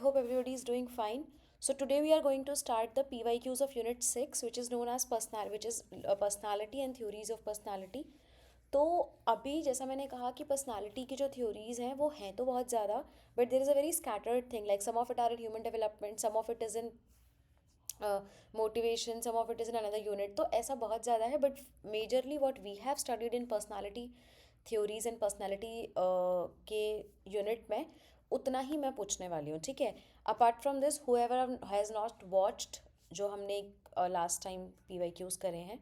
hope everybody is doing fine. So today we are going to start the PYQs of Unit 6, which is known as personality and theories of personality. तो अभी जैसा मैंने कहा कि personality की जो theories हैं वो हैं तो बहुत ज़्यादा, but there is a very scattered thing, like some of it are in human development, some of it is in motivation, some of it is in another unit. तो ऐसा बहुत ज़्यादा है, but majorly what we have studied in personality theories and personality के unit में उतना ही मैं पूछने वाली हूँ, ठीक है. Apart from this, whoever has not watched जो हमने last time P Y Qs करे हैं,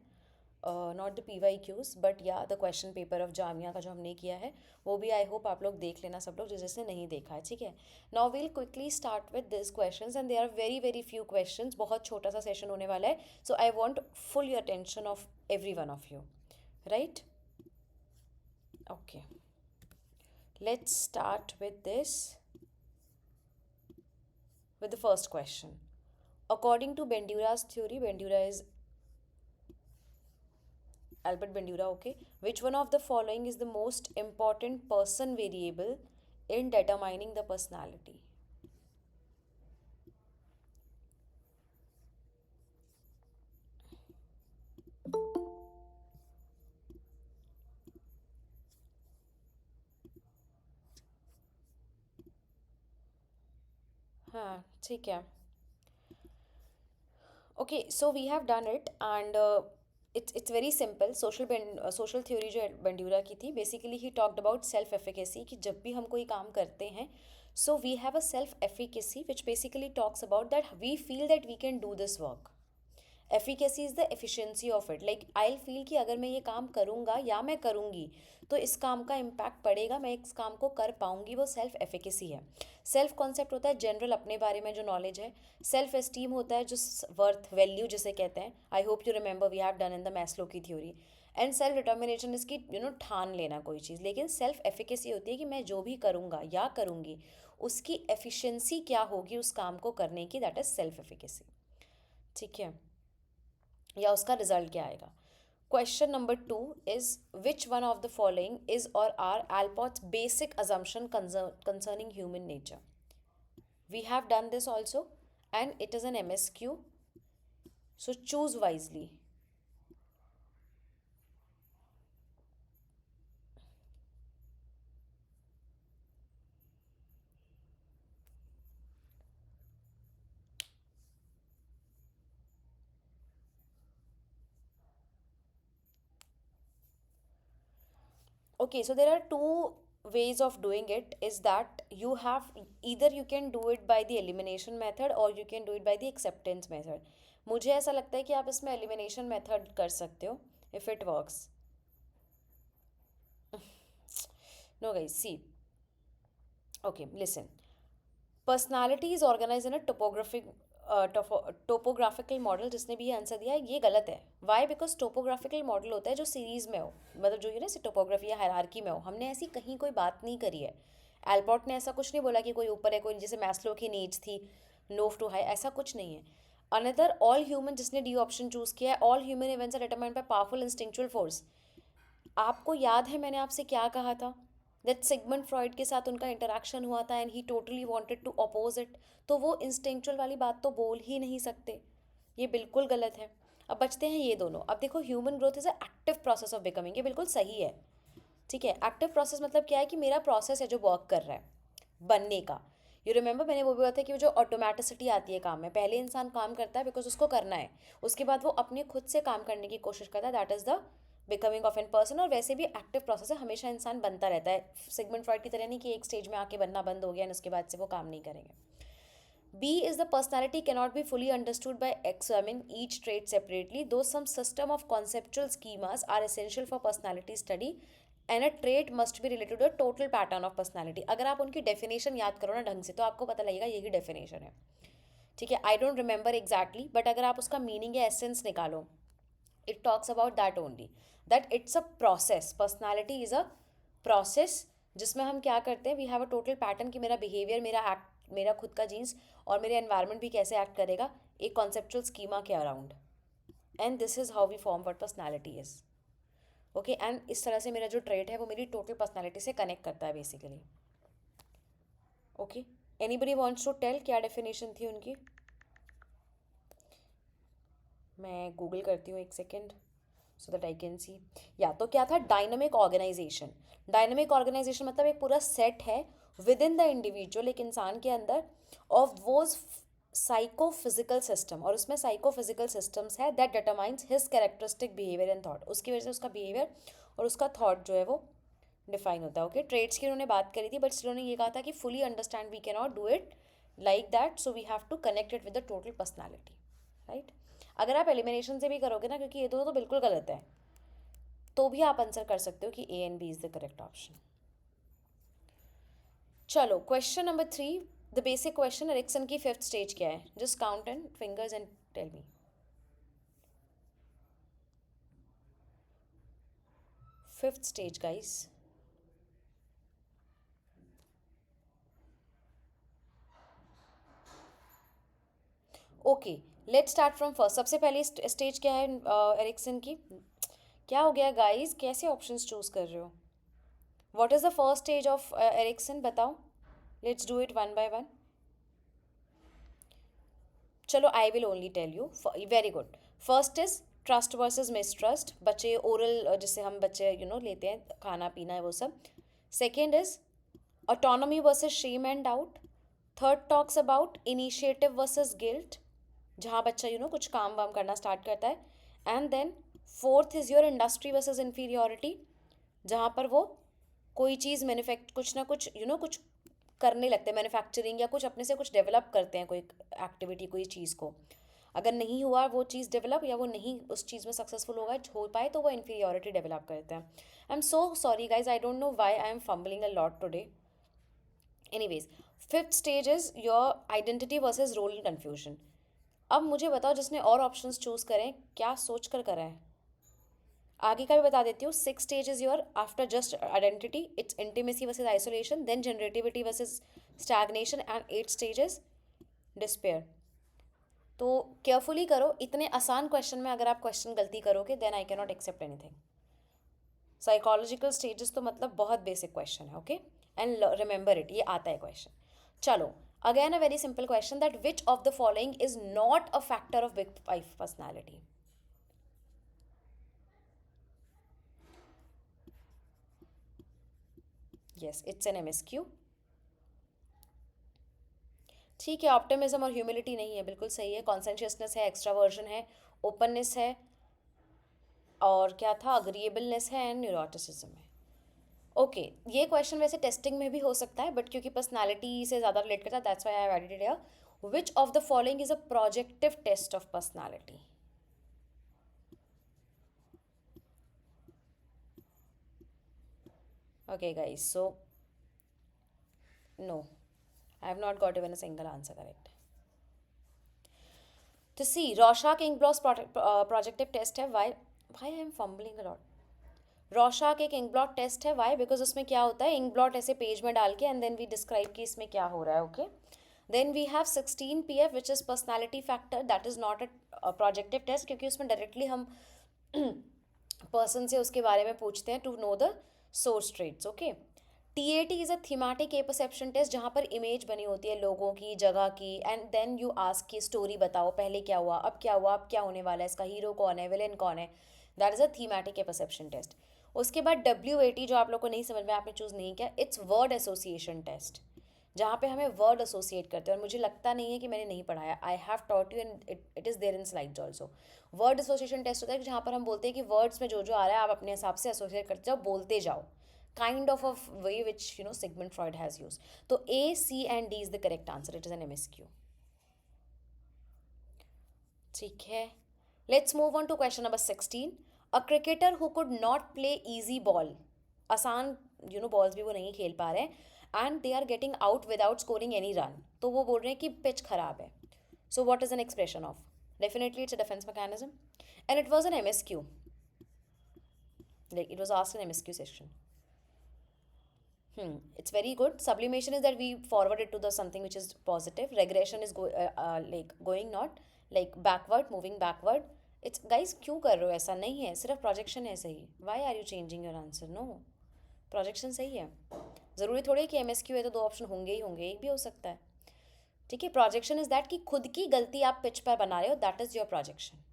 not the P Y Qs but या the question paper of Jamia का जो हमने किया है, वो भी आई होप आप लोग देख लेना, सब लोग जिसने नहीं देखा है, ठीक है. Now will quickly start with this questions and they are very very few questions. बहुत छोटा सा सेशन होने वाला है, so I want full attention of every one of you, right. Okay, let's start with this, with the first question. According to Bandura's theory, Bandura is Albert Bandura, okay, which one of the following is the most important person variable in determining the personality? हाँ, ठीक है. Okay, so we have done it, and it's very simple. Social theory जो बंड्यूरा की थी, basically he talked about self efficacy, कि जब भी हम कोई काम करते हैं, so we have a self efficacy which basically talks about that we feel that we can do this work. Efficacy is the efficiency of it, like I feel कि अगर मैं ये काम करूँगा या मैं करूँगी तो इस काम का इम्पैक्ट पड़ेगा, मैं इस काम को कर पाऊँगी, वो सेल्फ एफिकेसी है. सेल्फ कॉन्सेप्ट होता है जनरल अपने बारे में जो नॉलेज है. सेल्फ एस्टीम होता है जो वर्थ वैल्यू जिसे कहते हैं. I hope you remember we have done in the Maslow की थ्योरी. एंड सेल्फ डिटर्मिनेशन इसकी ठान लेना कोई चीज़. लेकिन सेल्फ एफिकेसी होती है कि मैं जो भी करूँगा या करूँगी उसकी एफिशिएंसी क्या होगी उस काम को करने की, दैट इज़ सेल्फ एफिकेसी, ठीक है, या उसका रिजल्ट क्या आएगा. Question number 2 is which one of the following is or are Alport's basic assumption concerning human nature. We have done this also and it is an MSQ, so choose wisely. Okay, so there are two ways of doing it, is that you have either you can do it by the elimination method or you can do it by the acceptance method. मुझे ऐसा लगता है कि आप इसमें elimination method कर सकते हो if it works. No guys, see, okay, listen. Personality is organise in a topographical model. जिसने भी ये आंसर दिया है ये गलत है. वाई? बिकॉज टोपोग्राफिकल मॉडल होता है जो सीरीज में हो, मतलब जो ये ना टोपोग्राफी या हायरार्की में हो. हमने ऐसी कहीं कोई बात नहीं करी है. एल्पोर्ट ने ऐसा कुछ नहीं बोला कि कोई ऊपर है कोई, जैसे मैस्लो की नीड्स थी लो टू हाई, ऐसा कुछ नहीं है. अनदर ऑल ह्यूमन, जिसने डी ऑप्शन चूज किया है, all human events are determined by powerful instinctual force. आपको याद है मैंने आपसे क्या कहा था, दैट सिगमंड फ्रॉइड के साथ उनका इंटरेक्शन हुआ था and he totally wanted to oppose it. तो वो इंस्टिंक्चुअल वाली बात तो बोल ही नहीं सकते, ये बिल्कुल गलत है. अब बचते हैं ये दोनों. अब देखो, human growth is a active process of becoming, ये बिल्कुल सही है, ठीक है. एक्टिव प्रोसेस मतलब क्या है कि मेरा प्रोसेस है जो वर्क कर रहा है बनने का. यू रिमेंबर मैंने वो भी बताया कि वो जो ऑटोमेटिसिटी आती है काम में, पहले इंसान काम करता है बिकॉज उसको करना है, उसके बाद वो अपने खुद से काम करने की कोशिश करता है, that is the becoming of an person. और वैसे भी एक्टिव प्रोसेस है, हमेशा इंसान बनता रहता है. सिगमंड फ्रॉइड की तरह नहीं कि एक स्टेज में आके बनना बंद हो गया और उसके बाद से वो काम नहीं करेंगे. B is the personality cannot be fully understood by examining each trait separately, though some system of conceptual schemas are essential for personality study and a trait must be related to a total pattern of personality. अगर आप उनकी definition याद करो ना ढंग से तो आपको पता लगेगा यही डेफिनेशन है, ठीक है. I don't remember exactly, but अगर आप उसका मीनिंग या एसेंस निकालो, it talks about that only, that it's a process. Personality is a process जिसमें हम क्या करते हैं, we have a total pattern कि मेरा बिहेवियर, मेरा एक्ट, मेरा खुद का जीन्स और मेरा एनवायरनमेंट भी कैसे एक्ट करेगा एक कॉन्सेप्चुअल स्कीमा के around. And this is how we form what personality is. Okay, and इस तरह से मेरा जो ट्रेट है वो मेरी टोटल पर्सनैलिटी से कनेक्ट करता है basically. Okay, anybody wants to tell क्या डेफिनेशन थी उनकी? मैं गूगल करती हूँ एक second so that I can see. या तो क्या था, डायनामिक ऑर्गेनाइजेशन। डायनामिक ऑर्गेनाइजेशन मतलब एक पूरा सेट है विद इन द इंडिविजुअल, एक इंसान के अंदर, ऑफ वोज साइकोफिजिकल सिस्टम, और उसमें साइकोफिजिकल सिस्टम्स है that determines his characteristic behaviour and thought. उसकी वजह से उसका बिहेवियर और उसका थॉट जो है वो डिफाइन होता है। ओके, ट्रेड्स की उन्होंने बात करी थी, बट स्टिल उन्होंने ये कहा था कि fully understand we can not do it like that, so we have to connect it with the total personality, right. अगर आप एलिमिनेशन से भी करोगे ना, क्योंकि ये तो बिल्कुल गलत है, तो भी आप आंसर कर सकते हो कि A and B is the correct option. चलो question number 3, the basic question, Erikson की फिफ्थ स्टेज क्या है? Just count and fingers and tell me. Fifth stage guys. Okay, let's start from first. सबसे पहले स्टेज क्या है Ericsson की? क्या हो गया गाइस, कैसे ऑप्शंस चूज कर रहे हो? What is the first stage of Erikson, बताओ। Let's do it one by one. चलो I will only tell you. Very good. First is trust versus mistrust, बच्चे ओरल, जिससे हम बच्चे लेते हैं खाना पीना है वो सब। Second is autonomy versus shame and doubt. Third talks about initiative versus guilt, जहाँ बच्चा कुछ काम वाम करना स्टार्ट करता है। And then fourth is your industry versus inferiority, जहाँ पर वो कोई चीज़ मैन्युफैक्ट कुछ ना कुछ कुछ करने लगते हैं, मैन्युफैक्चरिंग या कुछ अपने से कुछ डेवलप करते हैं, कोई एक्टिविटी, कोई चीज़ को। अगर नहीं हुआ वो चीज़ डेवलप, या वो नहीं उस चीज़ में सक्सेसफुल हो पाए, तो वो इन्फीरियोरिटी डेवलप करते हैं। I am so sorry guys, I don't know why I am fumbling a lot today. Anyways, fifth stage is your identity versus role confusion. अब मुझे बताओ, जिसने और ऑप्शंस चूज करें, क्या सोच कर करा है? आगे का भी बता देती हूँ। Six stage is your after just identity, it's intimacy versus isolation, then generativity versus stagnation, and eight stages despair. तो केयरफुली करो, इतने आसान क्वेश्चन में अगर आप क्वेश्चन गलती करोगे then I can not accept anything. Psychological stages तो मतलब बहुत बेसिक क्वेश्चन है, ओके, एंड रिमेंबर इट, ये आता है क्वेश्चन। चलो, again a very simple question, that which of the following is not a factor of big five personality? Yes, it's an MSQ। ठीक है, ऑप्टिमिज्म और ह्यूमिलिटी नहीं है, बिल्कुल सही है। कॉन्सेंशियसनेस है, एक्स्ट्रावर्जन है, ओपननेस है, और क्या था, अग्रीएबलनेस है, एंड न्यूरोटिसिज्म है। ओके, ये क्वेश्चन वैसे टेस्टिंग में भी हो सकता है, बट क्योंकि पर्सनालिटी से ज़्यादा रिलेट करता है, that's why I have added it here. Which of the following is a projective test of personality? Okay guys, so no, I have not got even a single answer correct. तो see, Rorschach inkblots projective test है। Why why I am fumbling a lot. Rorschach एक ink blot test है। Why? Because उसमें क्या होता है, ink blot ऐसे page में डाल के एंड देन वी डिस्क्राइब कि इसमें क्या हो रहा है, okay. Then we have 16 PF which is personality factor, that is not a projective test, क्योंकि उसमें डायरेक्टली हम पर्सन से उसके बारे में पूछते हैं to know the source traits, okay. TAT is a thematic apperception test, जहाँ पर इमेज बनी होती है लोगों की, जगह की, एंड देन यू आस्क की स्टोरी बताओ, पहले क्या हुआ, अब क्या हुआ, अब क्या होने वाला है, इसका हीरो कौन है, विलेन कौन है। That is a thematic apperception test. उसके बाद WAT, जो आप लोग को नहीं समझ में, आपने चूज़ नहीं किया, इट्स वर्ड एसोसिएशन टेस्ट, जहाँ पे हमें वर्ड एसोसिएट करते हैं, और मुझे लगता नहीं है कि मैंने नहीं पढ़ाया, I have taught you and it is there in slides also. Word association test होता है जहाँ पर हम बोलते हैं कि वर्ड्स में जो जो आ रहा है आप अपने हिसाब से एसोसिएट करते जाओ, बोलते जाओ, kind of way which Sigmund Freud has use. तो A, C, and D is the correct answer, it is an MSQ। ठीक है, let's move on to question number 16। A cricketer who could not play easy ball, आसान balls भी वो नहीं खेल पा रहे हैं, and they are getting out without scoring any run, तो वो बोल रहे हैं कि पिच खराब है। So what is an expression of? Definitely it's a defence mechanism, and it was an MSQ, like it was asked in MSQ section. It's very good. Sublimation is that we forward it to the something which is positive. Regression is like going not like backward, moving backward. It's guys, क्यों कर रहे हो ऐसा? नहीं है, सिर्फ projection है सही। Why are you changing your answer? No, projection सही है। ज़रूरी थोड़ी है कि MSQ है तो दो ऑप्शन होंगे ही होंगे, एक भी हो सकता है। ठीक है, प्रोजेक्शन इज दैट कि खुद की गलती आप पिच पर बना रहे हो, that is your projection.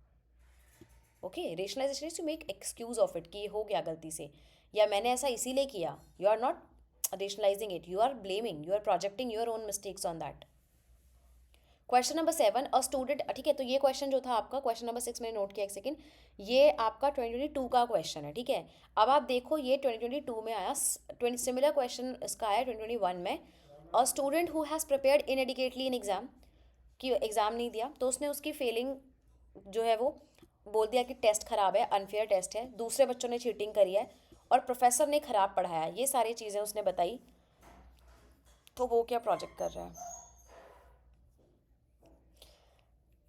Okay, rationalisation is to make excuse of it कि ये हो गया गलती से, या मैंने ऐसा इसीलिए किया। You are not rationalising it, you are blaming, you are projecting your own mistakes on that. Question number 7, a student, ठीक है, तो ये क्वेश्चन जो था आपका, क्वेश्चन नंबर 6 मैंने नोट किया, एक सेकंड, ये आपका 2022 का क्वेश्चन है, ठीक है। अब आप देखो ये 2022 में आया, सिमिलर क्वेश्चन इसका आया 2021 में। A student who has prepared inadequately in exam, कि एग्ज़ाम नहीं दिया तो उसने उसकी फेलिंग जो है वो बोल दिया कि टेस्ट ख़राब है, अनफेयर टेस्ट है, दूसरे बच्चों ने चीटिंग करी है और प्रोफेसर ने ख़राब पढ़ाया, ये सारी चीज़ें उसने बताई, तो वो क्या प्रोजेक्ट कर रहा है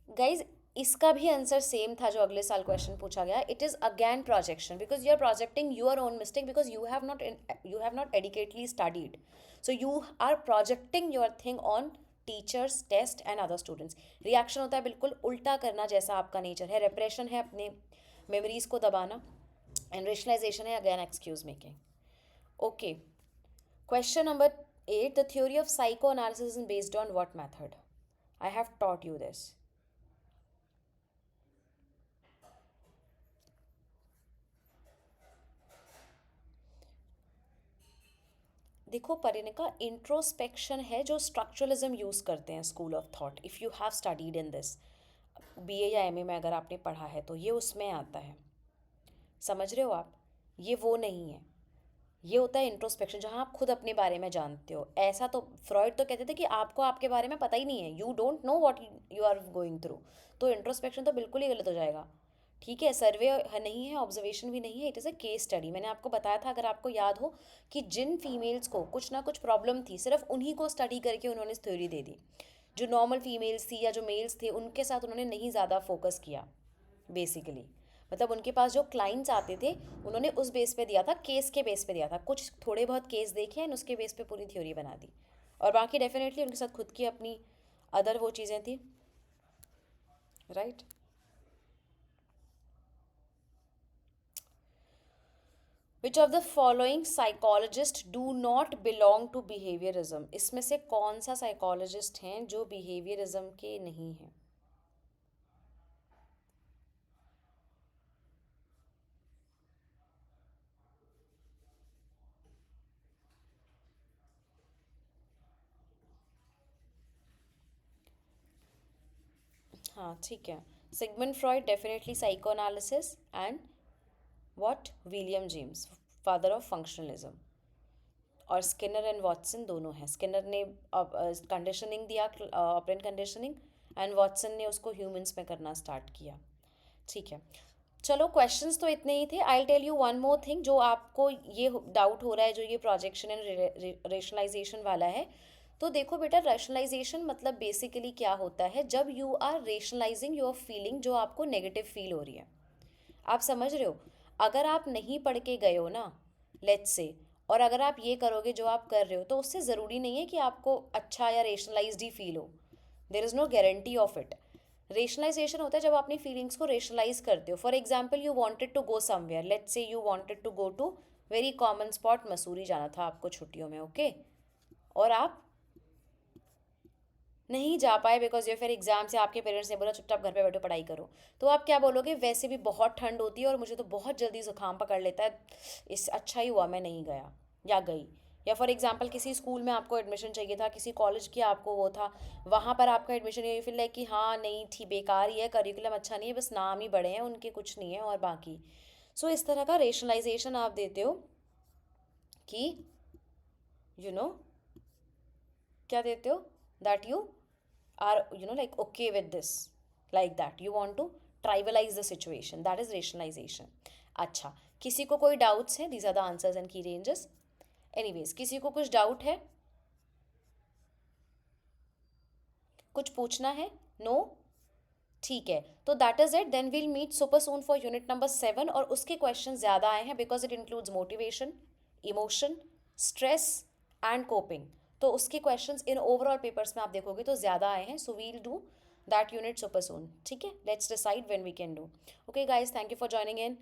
गाइज। इसका भी आंसर सेम था जो अगले साल क्वेश्चन पूछा गया, it is again projection, because you are projecting your own mistake, because you have not adequately studied, so you are projecting your thing on teachers, test and other students. Reaction होता है बिल्कुल उल्टा करना, जैसा आपका nature है, रेप्रेशन है अपने मेमोरीज को दबाना, एंड रेशनलाइजेशन है again excuse making. Okay, question number 8, the theory of psycho analysis is based on what method? I have taught you this. देखो परिणिका, इंट्रोस्पेक्शन है जो स्ट्रक्चरलिज्म यूज़ करते हैं school of thought, if you have studied in this, BA या MA में अगर आपने पढ़ा है तो ये उसमें आता है, समझ रहे हो आप, ये वो नहीं है। ये होता है इंट्रोस्पेक्शन, जहाँ आप खुद अपने बारे में जानते हो। ऐसा तो फ्रॉइड तो कहते थे कि आपको आपके बारे में पता ही नहीं है, you don't know what you are going through, तो इंट्रोस्पेक्शन तो बिल्कुल ही गलत हो जाएगा। ठीक है, सर्वे नहीं है, ऑब्जर्वेशन भी नहीं है, it is a case study. मैंने आपको बताया था, अगर आपको याद हो, कि जिन फीमेल्स को कुछ ना कुछ प्रॉब्लम थी, सिर्फ उन्हीं को स्टडी करके उन्होंने थ्योरी दे दी। जो नॉर्मल फीमेल्स थी या जो मेल्स थे, उनके साथ उन्होंने नहीं ज़्यादा फोकस किया बेसिकली। मतलब उनके पास जो क्लाइंट्स आते थे, उन्होंने उस बेस पे दिया था, केस के बेस पे दिया था, कुछ थोड़े बहुत केस देखे एंड उसके बेस पे पूरी थ्योरी बना दी। और बाकी डेफिनेटली उनके साथ खुद की अपनी अदर वो चीज़ें थी, right. Which of the following psychologist do not belong to behaviourism? इसमें से कौन सा साइकोलॉजिस्ट हैं जो बिहेवियरिज्म के नहीं हैं? हाँ ठीक है, Sigmund Freud definitely psycho analysis, and what, William James, father of functionalism. और स्किनर एंड वॉटसन दोनों हैं। स्किनर ने कंडीशनिंग दिया, ऑपरेंट कंडीशनिंग, एंड वॉटसन ने उसको ह्यूमंस में करना स्टार्ट किया। ठीक है, चलो क्वेश्चंस तो इतने ही थे। I tell you one more thing, जो आपको ये डाउट हो रहा है, जो ये प्रोजेक्शन एंड रेशनलाइजेशन वाला है, तो देखो बेटा, रेशनलाइजेशन मतलब बेसिकली क्या होता है, जब you are rationalising your feeling, जो आपको नेगेटिव फील हो रही है। आप समझ रहे हो, अगर आप नहीं पढ़ के गए हो ना, लेट्स से, और अगर आप ये करोगे जो आप कर रहे हो, तो उससे ज़रूरी नहीं है कि आपको अच्छा या रेशनलाइज्ड ही फील हो। There is no guarantee of it. Rationalisation होता है जब आप अपनी फीलिंग्स को रेशनलाइज करते हो। For example, you wanted to go somewhere, let's say you wanted to go to very common spot, Mussoorie जाना था आपको छुट्टियों में, ओके, और आप नहीं जा पाए बिकॉज ये फिर एग्जाम से आपके पेरेंट्स ने बोला चुपचाप घर पे बैठो पढ़ाई करो, तो आप क्या बोलोगे, वैसे भी बहुत ठंड होती है और मुझे तो बहुत जल्दी जुकाम पकड़ लेता है, इस अच्छा ही हुआ मैं नहीं गया या गई। या फॉर एग्जाम्पल, किसी स्कूल में आपको एडमिशन चाहिए था, किसी कॉलेज की आपको वो था, वहाँ पर आपका एडमिशन, ये फील है कि हाँ नहीं थी, बेकार ही है, करिकुलम अच्छा नहीं है, बस नाम ही बड़े हैं उनके, कुछ नहीं है और बाकी। सो इस तरह का रेशनलाइजेशन आप देते हो कि यू नो क्या देते हो, that you are like okay with this, like that you want to tribalize the situation, that is rationalization। अच्छा, किसी को कोई डाउट्स है, these are the answers and key ranges। anyways, किसी को कुछ डाउट है, कुछ पूछना है, नो no? ठीक है, तो that is it, then we'll meet super soon for unit number 7, और उसके क्वेश्चन ज़्यादा आए हैं because it includes motivation, emotion, stress and coping. तो उसके क्वेश्चंस इन ओवरऑल पेपर्स में आप देखोगे तो ज़्यादा आए हैं, so we'll do that unit super soon. ठीक है, let's decide when we can do. Okay guys, thank you for joining in.